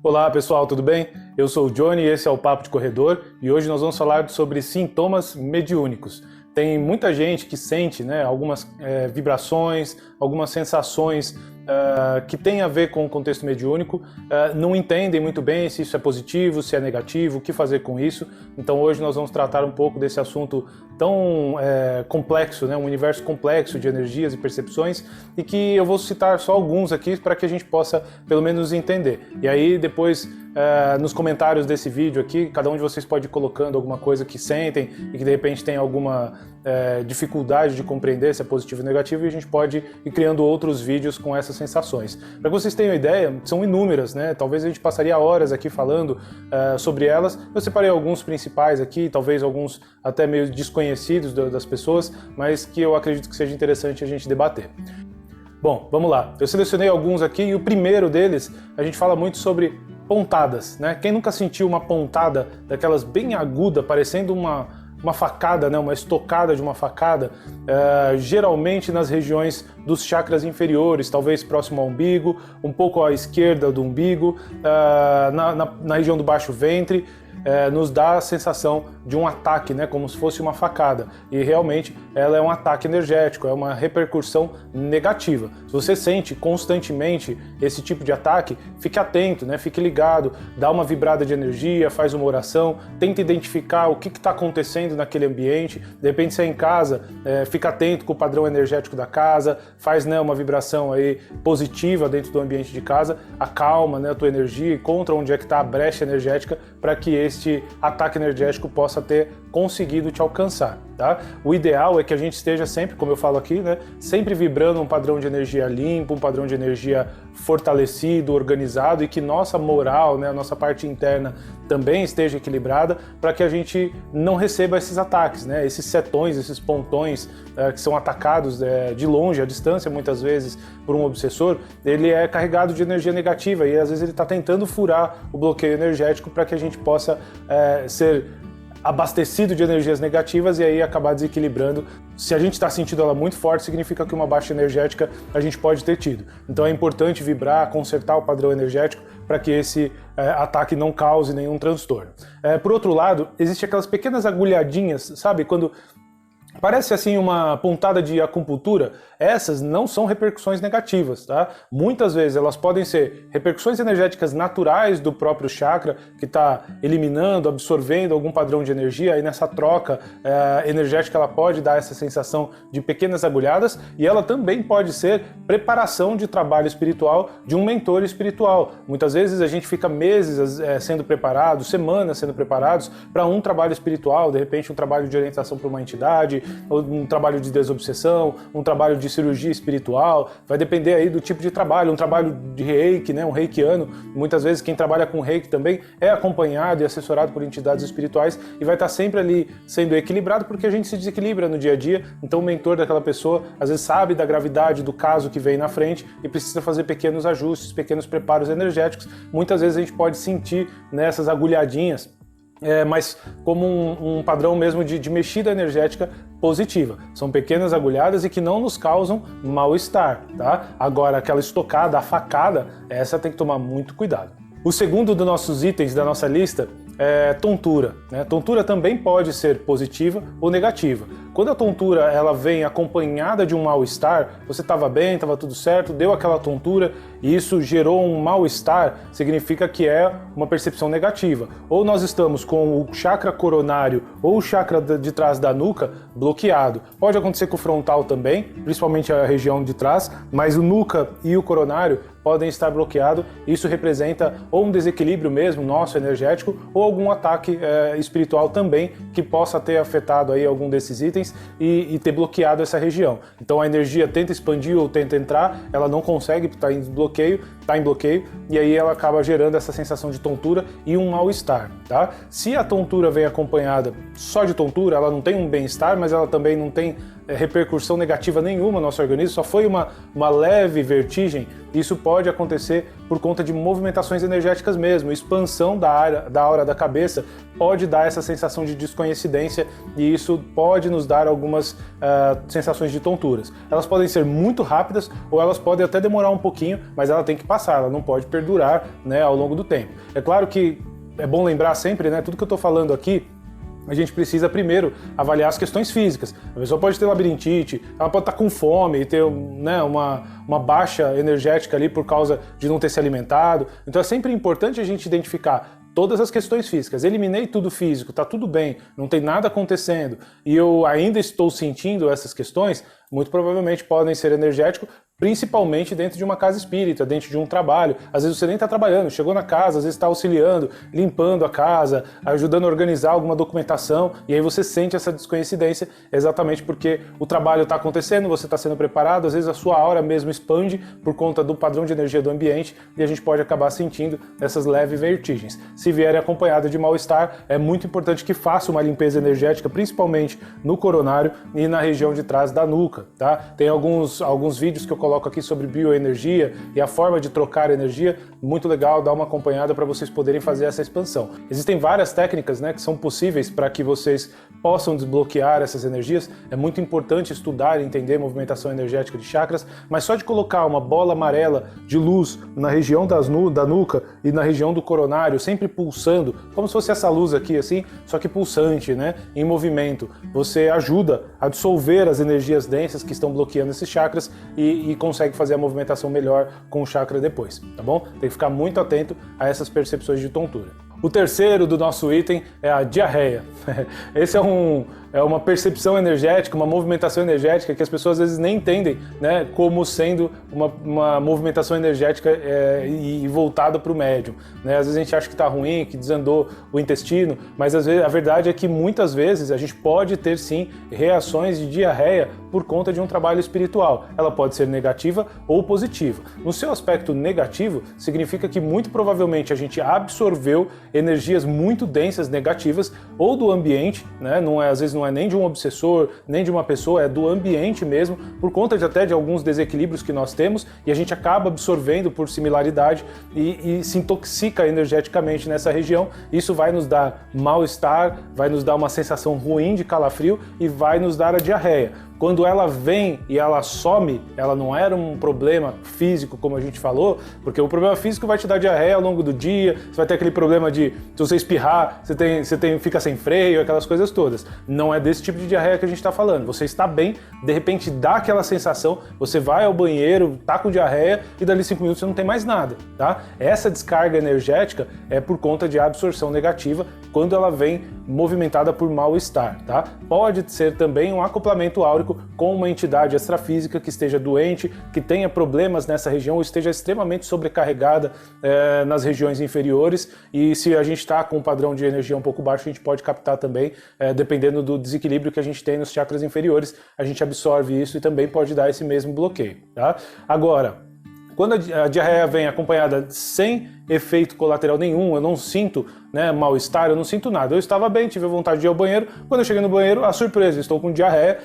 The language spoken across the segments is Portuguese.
Olá pessoal, tudo bem? Eu sou o Johnny e esse é o Papo de Corredor e hoje nós vamos falar sobre sintomas mediúnicos. Tem muita gente que sente, algumas vibrações, algumas sensações que tem a ver com o contexto mediúnico, não entendem muito bem se isso é positivo, se é negativo, o que fazer com isso. Então hoje nós vamos tratar um pouco desse assunto tão complexo, um universo complexo de energias e percepções, e que eu vou citar só alguns aqui para que a gente possa pelo menos entender. E aí depois nos comentários desse vídeo aqui, cada um de vocês pode ir colocando alguma coisa que sentem e que de repente tem alguma dificuldade de compreender se é positivo ou negativo, e a gente pode ir criando outros vídeos com essas sensações. Para que vocês tenham ideia, são inúmeras, talvez a gente passaria horas aqui falando sobre elas. Eu separei alguns principais aqui, talvez alguns até meio desconhecidos das pessoas, mas que eu acredito que seja interessante a gente debater. Bom, vamos lá. Eu selecionei alguns aqui e o primeiro deles, a gente fala muito sobre pontadas, Quem nunca sentiu uma pontada daquelas bem aguda, parecendo uma facada, uma estocada de uma facada, geralmente nas regiões dos chakras inferiores, talvez próximo ao umbigo, um pouco à esquerda do umbigo, na região do baixo ventre, nos dá a sensação de um ataque, como se fosse uma facada. E realmente ela é um ataque energético, é uma repercussão negativa. Se você sente constantemente esse tipo de ataque, fique atento, fique ligado, dá uma vibrada de energia, faz uma oração, tenta identificar o que está acontecendo naquele ambiente. De repente, se é em casa, fica atento com o padrão energético da casa, faz uma vibração aí positiva dentro do ambiente de casa, acalma a tua energia e encontra onde é que está a brecha energética para que este ataque energético possa ter conseguido te alcançar, tá? O ideal é que a gente esteja sempre, como eu falo aqui, sempre vibrando um padrão de energia limpo, um padrão de energia fortalecido, organizado, e que nossa moral, a nossa parte interna também esteja equilibrada, para que a gente não receba esses ataques, esses setões, esses pontões que são atacados de longe, à distância, muitas vezes, por um obsessor. Ele é carregado de energia negativa e às vezes ele está tentando furar o bloqueio energético para que a gente possa ser abastecido de energias negativas e aí acabar desequilibrando. Se a gente está sentindo ela muito forte, significa que uma baixa energética a gente pode ter tido. Então é importante vibrar, consertar o padrão energético para que esse ataque não cause nenhum transtorno. Por outro lado, existem aquelas pequenas agulhadinhas, sabe? Quando parece assim uma pontada de acupuntura, essas não são repercussões negativas, tá? Muitas vezes elas podem ser repercussões energéticas naturais do próprio chakra, que está eliminando, absorvendo algum padrão de energia, e nessa troca energética ela pode dar essa sensação de pequenas agulhadas, e ela também pode ser preparação de trabalho espiritual de um mentor espiritual. Muitas vezes a gente fica meses sendo preparado, semanas sendo preparados para um trabalho espiritual, de repente um trabalho de orientação para uma entidade, um trabalho de desobsessão, um trabalho de cirurgia espiritual, vai depender aí do tipo de trabalho, um trabalho de reiki, um reikiano. Muitas vezes quem trabalha com reiki também é acompanhado e assessorado por entidades espirituais e vai estar sempre ali sendo equilibrado, porque a gente se desequilibra no dia a dia. Então o mentor daquela pessoa às vezes sabe da gravidade do caso que vem na frente e precisa fazer pequenos ajustes, pequenos preparos energéticos. Muitas vezes a gente pode sentir nessas agulhadinhas, mas como um padrão mesmo de mexida energética positiva. São pequenas agulhadas e que não nos causam mal-estar, tá? Agora, aquela estocada, a facada, essa tem que tomar muito cuidado. O segundo dos nossos itens da nossa lista é tontura. Tontura também pode ser positiva ou negativa. Quando a tontura ela vem acompanhada de um mal-estar, você estava bem, estava tudo certo, deu aquela tontura e isso gerou um mal-estar, significa que é uma percepção negativa. Ou nós estamos com o chakra coronário ou o chakra de trás da nuca bloqueado. Pode acontecer com o frontal também, principalmente a região de trás, mas o nuca e o coronário podem estar bloqueados. Isso representa ou um desequilíbrio mesmo nosso energético ou algum ataque espiritual também que possa ter afetado aí algum desses itens e ter bloqueado essa região. Então a energia tenta expandir ou tenta entrar, ela não consegue, está em bloqueio, e aí ela acaba gerando essa sensação de tontura e um mal-estar, tá? Se a tontura vem acompanhada só de tontura, ela não tem um bem-estar, mas ela também não tem repercussão negativa nenhuma no nosso organismo, só foi uma leve vertigem, isso pode acontecer por conta de movimentações energéticas mesmo, expansão da aura da cabeça pode dar essa sensação de desconhecidência e isso pode nos dar algumas sensações de tonturas. Elas podem ser muito rápidas ou elas podem até demorar um pouquinho, mas ela tem que passar, ela não pode perdurar, né, ao longo do tempo. É claro que é bom lembrar sempre, né, tudo que eu estou falando aqui, a gente precisa primeiro avaliar as questões físicas. A pessoa pode ter labirintite, ela pode estar com fome e ter, né, uma baixa energética ali por causa de não ter se alimentado. Então é sempre importante a gente identificar todas as questões físicas. Eliminei tudo físico, tá tudo bem, não tem nada acontecendo e eu ainda estou sentindo essas questões, muito provavelmente podem ser energéticos, principalmente dentro de uma casa espírita, dentro de um trabalho. Às vezes você nem está trabalhando, chegou na casa, às vezes está auxiliando, limpando a casa, ajudando a organizar alguma documentação, e aí você sente essa descoincidência exatamente porque o trabalho está acontecendo, você está sendo preparado, às vezes a sua aura mesmo expande por conta do padrão de energia do ambiente e a gente pode acabar sentindo essas leves vertigens. Se vier acompanhada de mal-estar, é muito importante que faça uma limpeza energética, principalmente no coronário e na região de trás da nuca, tá? Tem alguns vídeos que eu coloco aqui sobre bioenergia e a forma de trocar energia, muito legal, dá uma acompanhada para vocês poderem fazer essa expansão. Existem várias técnicas, né, que são possíveis para que vocês possam desbloquear essas energias. É muito importante estudar e entender a movimentação energética de chakras, mas só de colocar uma bola amarela de luz na região da nuca e na região do coronário, sempre pulsando, como se fosse essa luz aqui assim, só que pulsante, né, em movimento, você ajuda a dissolver as energias densas que estão bloqueando esses chakras e consegue fazer a movimentação melhor com o chakra depois, tá bom? Tem que ficar muito atento a essas percepções de tontura. O terceiro do nosso item é a diarreia. Esse é uma percepção energética, uma movimentação energética que as pessoas às vezes nem entendem, né, como sendo uma movimentação energética e voltada para o médium, né? Às vezes a gente acha que está ruim, que desandou o intestino, mas às vezes a verdade é que muitas vezes a gente pode ter sim reações de diarreia por conta de um trabalho espiritual. Ela pode ser negativa ou positiva. No seu aspecto negativo, significa que muito provavelmente a gente absorveu energias muito densas negativas ou do ambiente, né? Às vezes não é nem de um obsessor, nem de uma pessoa, é do ambiente mesmo, por conta até de alguns desequilíbrios que nós temos e a gente acaba absorvendo por similaridade e se intoxica energeticamente nessa região. Isso vai nos dar mal-estar, vai nos dar uma sensação ruim de calafrio e vai nos dar a diarreia. Quando ela vem e ela some, ela não era um problema físico, como a gente falou, porque o problema físico vai te dar diarreia ao longo do dia, você vai ter aquele problema de, se você espirrar, fica sem freio, aquelas coisas todas. Não é desse tipo de diarreia que a gente está falando. Você está bem, de repente dá aquela sensação, você vai ao banheiro, tá com diarreia e dali 5 minutos você não tem mais nada, tá? Essa descarga energética é por conta de absorção negativa, quando ela vem movimentada por mal-estar, tá? Pode ser também um acoplamento áurico com uma entidade extrafísica que esteja doente, que tenha problemas nessa região ou esteja extremamente sobrecarregada nas regiões inferiores, e se a gente está com um padrão de energia um pouco baixo, a gente pode captar também, dependendo do desequilíbrio que a gente tem nos chakras inferiores, a gente absorve isso e também pode dar esse mesmo bloqueio, tá? Agora, quando a diarreia vem acompanhada sem efeito colateral nenhum, eu não sinto, né, mal-estar, eu não sinto nada. Eu estava bem, tive vontade de ir ao banheiro, quando eu cheguei no banheiro, a surpresa, estou com diarreia,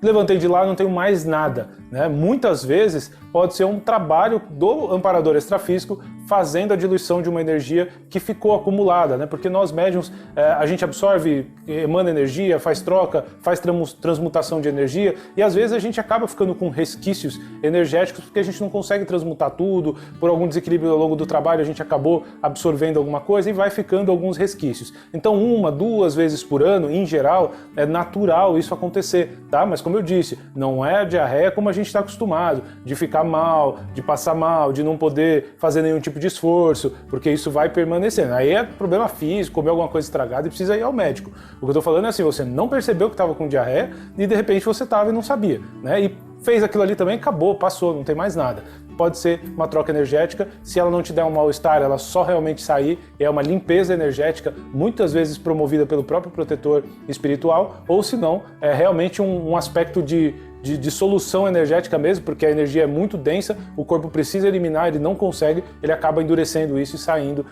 levantei de lá, não tenho mais nada, né? Muitas vezes pode ser um trabalho do amparador extrafísico fazendo a diluição de uma energia que ficou acumulada, né? Porque nós médiuns, a gente absorve, emana energia, faz troca, faz transmutação de energia e às vezes a gente acaba ficando com resquícios energéticos porque a gente não consegue transmutar tudo, por algum desequilíbrio ao longo do trabalho a gente acabou absorvendo alguma coisa e vai ficando alguns resquícios. Então 1, 2 vezes por ano, em geral, é natural isso acontecer, tá? Mas como eu disse, não é a diarreia como a gente está acostumado, de ficar mal, de passar mal, de não poder fazer nenhum tipo de esforço, porque isso vai permanecendo. Aí é problema físico, comer alguma coisa estragada e precisa ir ao médico. O que eu tô falando é assim, você não percebeu que estava com diarreia e de repente você estava e não sabia, né? E fez aquilo ali também, acabou, passou, não tem mais nada. Pode ser uma troca energética, se ela não te der um mal-estar, ela só realmente sair, é uma limpeza energética, muitas vezes promovida pelo próprio protetor espiritual, ou se não, é realmente um aspecto de de solução energética mesmo, porque a energia é muito densa, o corpo precisa eliminar, ele não consegue, ele acaba endurecendo isso e saindo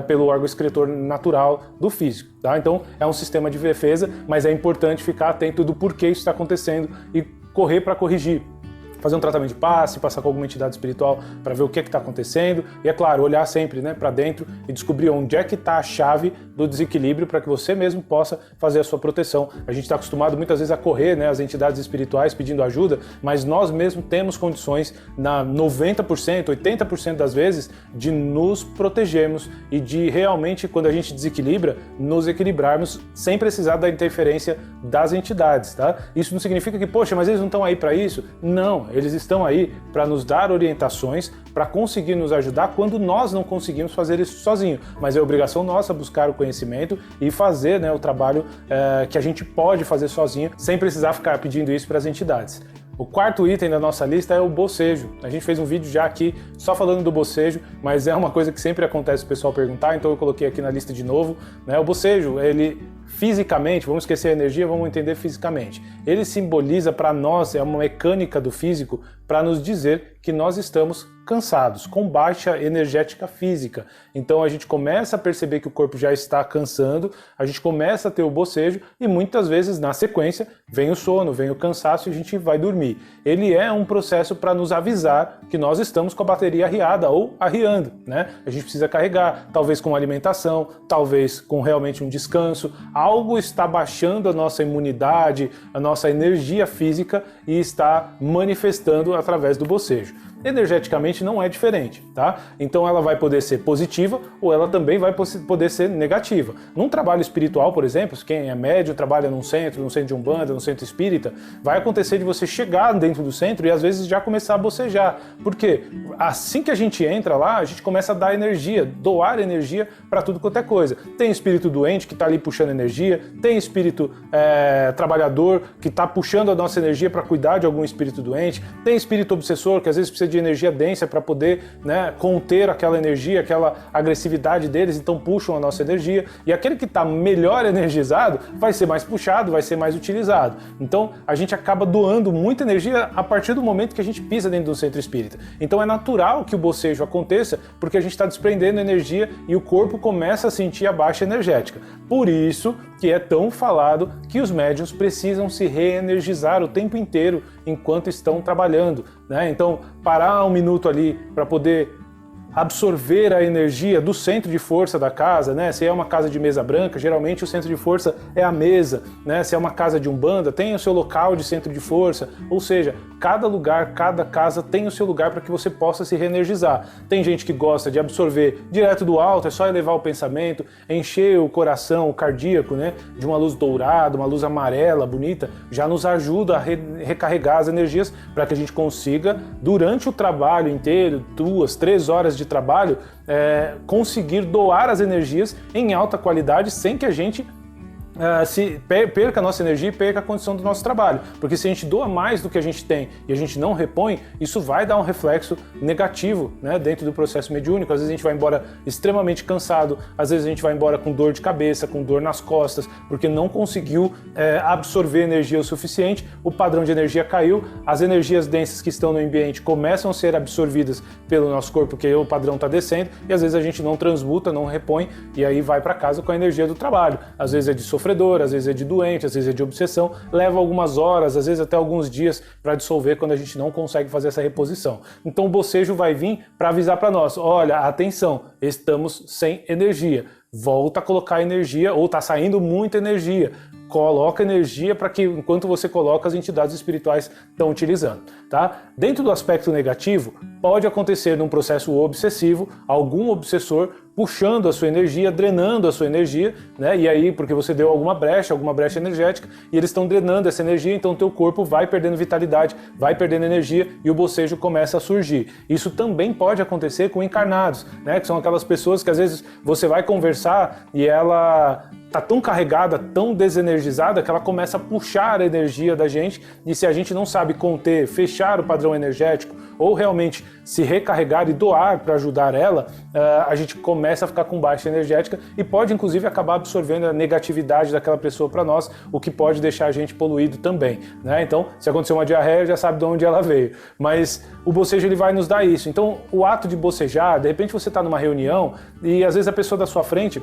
pelo órgão excretor natural do físico. Tá? Então é um sistema de defesa, mas é importante ficar atento do porquê isso está acontecendo e correr para corrigir. Fazer um tratamento de passe, passar com alguma entidade espiritual para ver o que está acontecendo e, é claro, olhar sempre, né, para dentro e descobrir onde é que está a chave do desequilíbrio para que você mesmo possa fazer a sua proteção. A gente está acostumado muitas vezes a correr, né, as entidades espirituais pedindo ajuda, mas nós mesmos temos condições, na 90%, 80% das vezes, de nos protegermos e de realmente, quando a gente desequilibra, nos equilibrarmos sem precisar da interferência das entidades. Tá? Isso não significa que, poxa, mas eles não estão aí para isso? Não. Eles estão aí para nos dar orientações, para conseguir nos ajudar quando nós não conseguimos fazer isso sozinho. Mas é obrigação nossa buscar o conhecimento e fazer, né, o trabalho que a gente pode fazer sozinho, sem precisar ficar pedindo isso para as entidades. O quarto item da nossa lista é o bocejo. A gente fez um vídeo já aqui só falando do bocejo, mas é uma coisa que sempre acontece o pessoal perguntar, então eu coloquei aqui na lista de novo. Né? O bocejo, ele fisicamente, vamos esquecer a energia, vamos entender fisicamente. Ele simboliza para nós, é uma mecânica do físico para nos dizer que nós estamos cansados, com baixa energética física. Então a gente começa a perceber que o corpo já está cansando, a gente começa a ter o bocejo e muitas vezes na sequência vem o sono, vem o cansaço e a gente vai dormir. Ele é um processo para nos avisar que nós estamos com a bateria arriada ou arriando, né? A gente precisa carregar, talvez com alimentação, talvez com realmente um descanso. Algo está baixando a nossa imunidade, a nossa energia física e está manifestando através do bocejo. Energeticamente não é diferente, tá? Então ela vai poder ser positiva ou ela também vai poder ser negativa. Num trabalho espiritual, por exemplo, quem é médium, trabalha num centro de umbanda, num centro espírita, vai acontecer de você chegar dentro do centro e às vezes já começar a bocejar. Por quê? Assim que a gente entra lá, a gente começa a dar energia, doar energia para tudo quanto é coisa. Tem espírito doente que está ali puxando energia, tem espírito trabalhador que está puxando a nossa energia para cuidar de algum espírito doente, tem espírito obsessor que às vezes precisa de energia densa para poder, né, conter aquela energia, aquela agressividade deles, então puxam a nossa energia, e aquele que está melhor energizado vai ser mais puxado, vai ser mais utilizado. Então a gente acaba doando muita energia a partir do momento que a gente pisa dentro do centro espírita. Então é natural que o bocejo aconteça, porque a gente está desprendendo energia e o corpo começa a sentir a baixa energética. Por isso que é tão falado que os médiuns precisam se reenergizar o tempo inteiro enquanto estão trabalhando, né? Então, parar um minuto ali para poder absorver a energia do centro de força da casa, né? Se é uma casa de mesa branca, geralmente o centro de força é a mesa, né? Se é uma casa de umbanda, tem o seu local de centro de força, ou seja, cada lugar, cada casa tem o seu lugar para que você possa se reenergizar. Tem gente que gosta de absorver direto do alto, é só elevar o pensamento, encher o coração, o cardíaco, né? De uma luz dourada, uma luz amarela, bonita, já nos ajuda a recarregar as energias para que a gente consiga, durante o trabalho inteiro, 2, 3 horas de trabalho, conseguir doar as energias em alta qualidade sem que a gente se perca a nossa energia e perca a condição do nosso trabalho. Porque se a gente doa mais do que a gente tem e a gente não repõe, isso vai dar um reflexo negativo, né, dentro do processo mediúnico. Às vezes a gente vai embora extremamente cansado, às vezes a gente vai embora com dor de cabeça, com dor nas costas, porque não conseguiu absorver energia o suficiente, o padrão de energia caiu, as energias densas que estão no ambiente começam a ser absorvidas pelo nosso corpo, porque o padrão está descendo, e às vezes a gente não transmuta, não repõe, e aí vai para casa com a energia do trabalho. Às vezes é de sofrimento, às vezes é de doente, às vezes é de obsessão, leva algumas horas, às vezes até alguns dias para dissolver quando a gente não consegue fazer essa reposição. Então o bocejo vai vir para avisar para nós, olha, atenção, estamos sem energia, volta a colocar energia, ou está saindo muita energia, coloca energia para que, enquanto você coloca, as entidades espirituais estão utilizando, tá? Dentro do aspecto negativo, pode acontecer num processo obsessivo, algum obsessor puxando a sua energia, drenando a sua energia, né? E aí, porque você deu alguma brecha energética, e eles estão drenando essa energia, então o teu corpo vai perdendo vitalidade, vai perdendo energia e o bocejo começa a surgir. Isso também pode acontecer com encarnados, né? Que são aquelas pessoas que às vezes você vai conversar e ela está tão carregada, tão desenergizada, que ela começa a puxar a energia da gente, e se a gente não sabe conter, fechar o padrão energético, ou realmente se recarregar e doar para ajudar ela, a gente começa a ficar com baixa energética e pode inclusive acabar absorvendo a negatividade daquela pessoa para nós, o que pode deixar a gente poluído também, né? Então, se acontecer uma diarreia, já sabe de onde ela veio. Mas o bocejo ele vai nos dar isso. Então, o ato de bocejar, de repente você está numa reunião e às vezes a pessoa da sua frente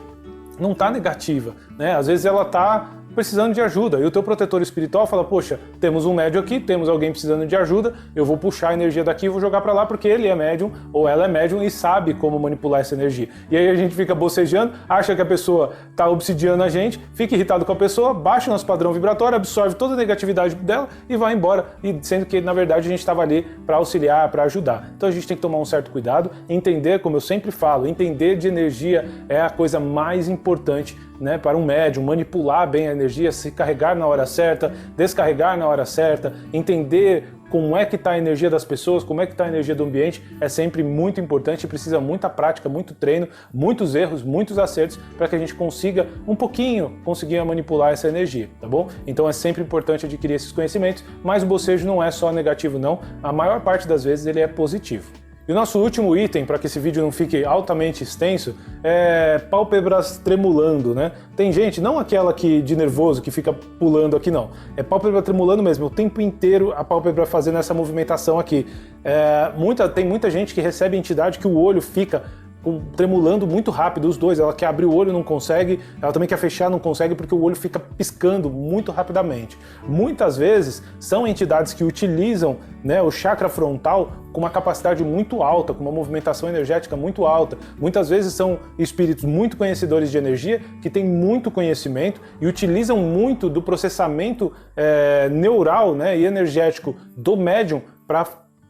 não está negativa, né? Às vezes ela está precisando de ajuda, e o teu protetor espiritual fala, poxa, temos um médium aqui, temos alguém precisando de ajuda, eu vou puxar a energia daqui e vou jogar para lá porque ele é médium ou ela é médium e sabe como manipular essa energia. E aí a gente fica bocejando, acha que a pessoa está obsidiando a gente, fica irritado com a pessoa, baixa o nosso padrão vibratório, absorve toda a negatividade dela e vai embora, e sendo que na verdade a gente estava ali para auxiliar, para ajudar. Então a gente tem que tomar um certo cuidado, entender, como eu sempre falo, entender de energia é a coisa mais importante, né, para um médium, manipular bem a energia, se carregar na hora certa, descarregar na hora certa, entender como é que está a energia das pessoas, como é que está a energia do ambiente, é sempre muito importante e precisa muita prática, muito treino, muitos erros, muitos acertos para que a gente consiga um pouquinho conseguir manipular essa energia, tá bom? Então é sempre importante adquirir esses conhecimentos, mas o bocejo não é só negativo não, a maior parte das vezes ele é positivo. E o nosso último item, para que esse vídeo não fique altamente extenso, é pálpebras tremulando, né? Tem gente, não aquela que de nervoso, que fica pulando aqui não, é pálpebra tremulando mesmo, o tempo inteiro a pálpebra fazendo essa movimentação aqui. Tem muita gente que recebe entidade que o olho fica tremulando muito rápido, os dois, ela quer abrir o olho, não consegue, ela também quer fechar, não consegue, porque o olho fica piscando muito rapidamente. Muitas vezes são entidades que utilizam, né, o chakra frontal com uma capacidade muito alta, com uma movimentação energética muito alta. Muitas vezes são espíritos muito conhecedores de energia, que têm muito conhecimento e utilizam muito do processamento neural, né, e energético do médium para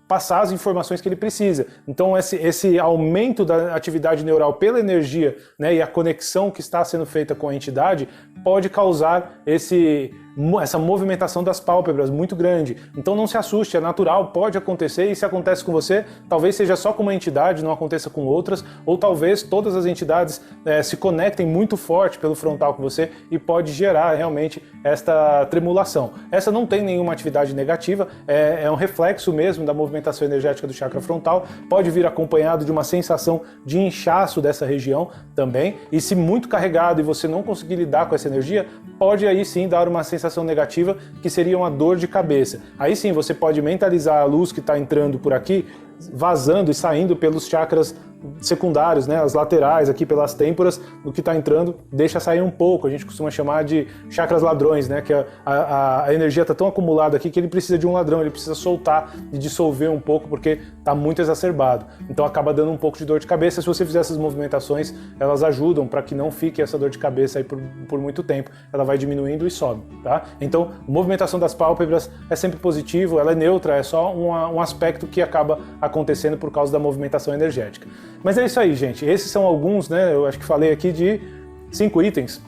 passar as informações que ele precisa. Então esse aumento da atividade neural pela energia, né, e a conexão que está sendo feita com a entidade pode causar essa movimentação das pálpebras muito grande. Então não se assuste, é natural, pode acontecer, e se acontece com você, talvez seja só com uma entidade, não aconteça com outras, ou talvez todas as entidades se conectem muito forte pelo frontal com você e pode gerar realmente esta tremulação. Essa não tem nenhuma atividade negativa, é um reflexo mesmo da movimentação energética do chakra frontal, pode vir acompanhado de uma sensação de inchaço dessa região também, e se muito carregado e você não conseguir lidar com essa energia, pode aí sim dar uma sensação negativa, que seria uma dor de cabeça. Aí sim você pode mentalizar a luz que está entrando por aqui, vazando e saindo pelos chakras secundários, né, as laterais aqui pelas têmporas, o que está entrando deixa sair um pouco, a gente costuma chamar de chakras ladrões, né, que a energia está tão acumulada aqui que ele precisa de um ladrão, ele precisa soltar e dissolver um pouco porque está muito exacerbado, então acaba dando um pouco de dor de cabeça. Se você fizer essas movimentações, elas ajudam para que não fique essa dor de cabeça aí por muito tempo, ela vai diminuindo e sobe, tá? Então, a movimentação das pálpebras é sempre positivo, ela é neutra, é só um aspecto que acaba acontecendo por causa da movimentação energética. Mas é isso aí, gente. Esses são alguns, né? Eu acho que falei aqui de 5 itens.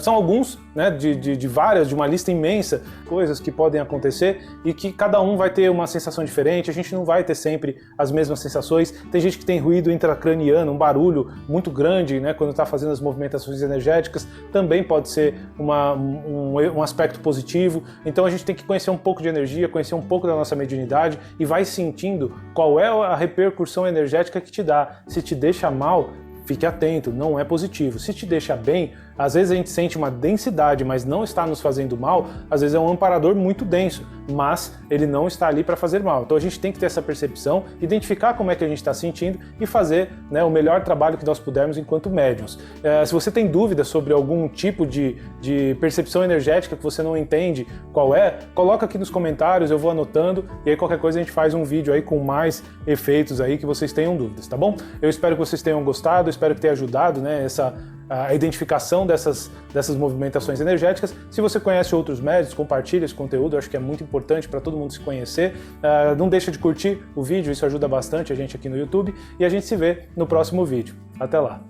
São alguns, né, de várias, de uma lista imensa, coisas que podem acontecer e que cada um vai ter uma sensação diferente, a gente não vai ter sempre as mesmas sensações. Tem gente que tem ruído intracraniano, um barulho muito grande, né, quando está fazendo as movimentações energéticas, também pode ser um aspecto positivo. Então a gente tem que conhecer um pouco de energia, conhecer um pouco da nossa mediunidade e vai sentindo qual é a repercussão energética que te dá. Se te deixa mal, fique atento, não é positivo. Se te deixa bem, às vezes a gente sente uma densidade, mas não está nos fazendo mal, às vezes é um amparador muito denso, mas ele não está ali para fazer mal. Então a gente tem que ter essa percepção, identificar como é que a gente está sentindo e fazer, né, o melhor trabalho que nós pudermos enquanto médiuns. Se você tem dúvidas sobre algum tipo de percepção energética que você não entende qual é, coloca aqui nos comentários, eu vou anotando, e aí qualquer coisa a gente faz um vídeo aí com mais efeitos aí que vocês tenham dúvidas, tá bom? Eu espero que vocês tenham gostado, espero que tenha ajudado, né, a identificação dessas movimentações energéticas. Se você conhece outros médios, compartilhe esse conteúdo, eu acho que é muito importante para todo mundo se conhecer. Não deixa de curtir o vídeo, isso ajuda bastante a gente aqui no YouTube, e a gente se vê no próximo vídeo. Até lá!